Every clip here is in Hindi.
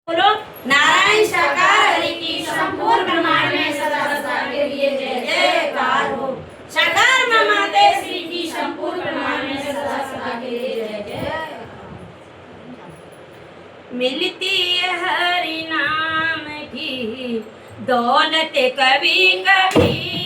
बोलो नारायण साकार हरि की संपूर्ण ब्रह्मांड में सदा सदा के लिए जय जयकार हो। साकार माते श्री की संपूर्ण ब्रह्मांड में सदा सदा के लिए जय जय। मिलती है हरि नाम की दौलत कभी कभी,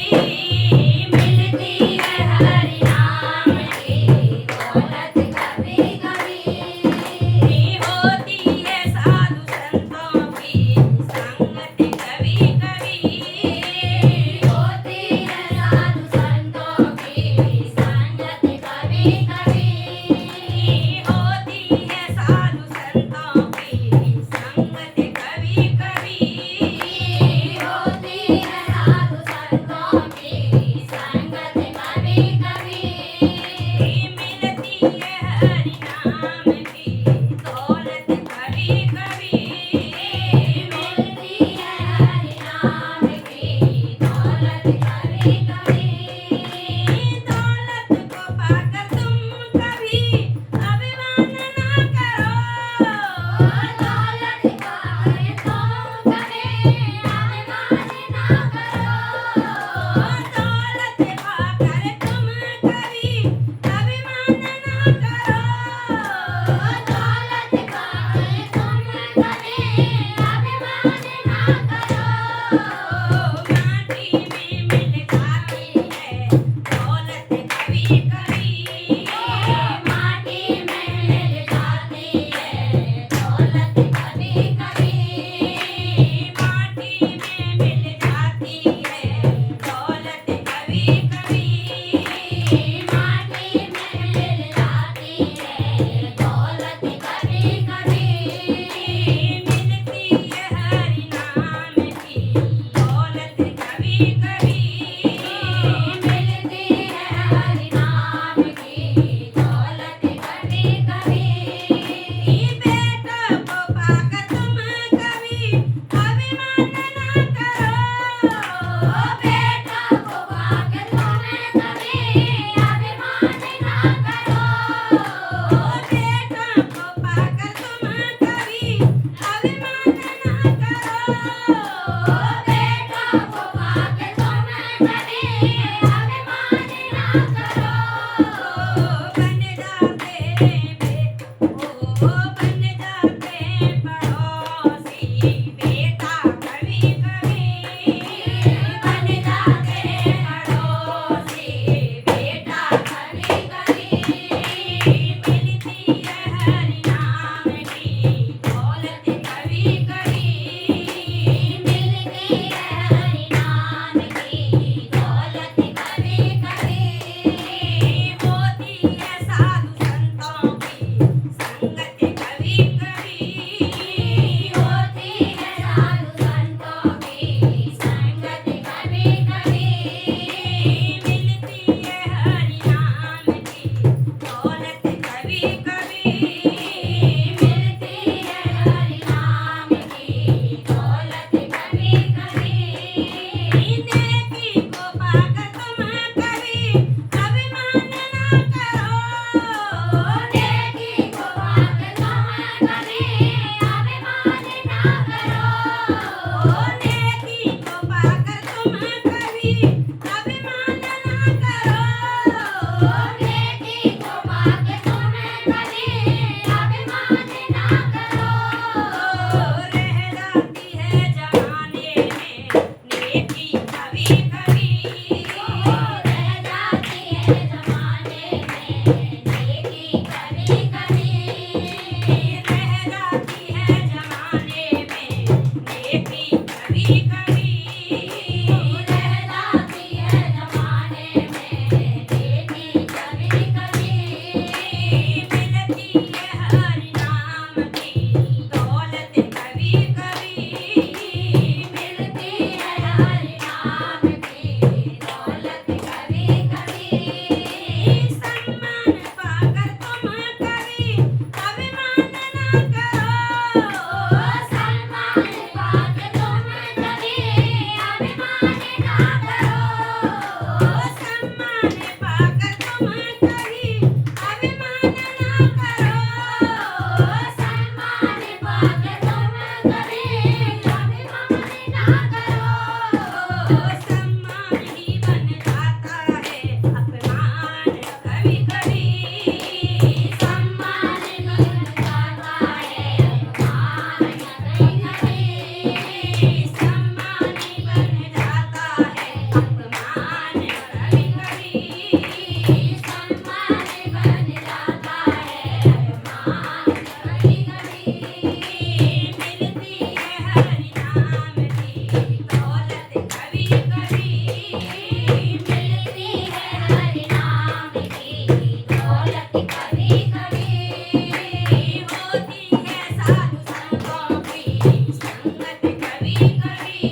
संगत कभी कभी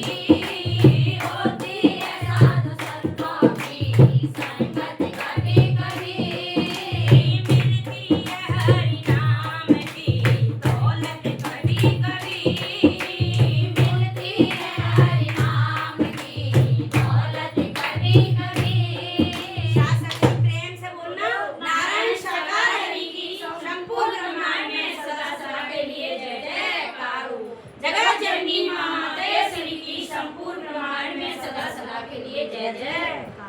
होती है साधु संतों की, संगत कभी कभी मिलती है हरि नाम की दौलत, कभी कभी मिलती है हरि नाम की दौलत, कभी कभी। साथ साथ प्रेम से बोलना, नारायण साकार हरि की संपूर्ण ब्रह्मांड में सदा सदा के लिए जय जयकार हो। जगत जननी मां माता श्री की संपूर्ण ब्रह्मांड में सदा सदा के लिए जय जय।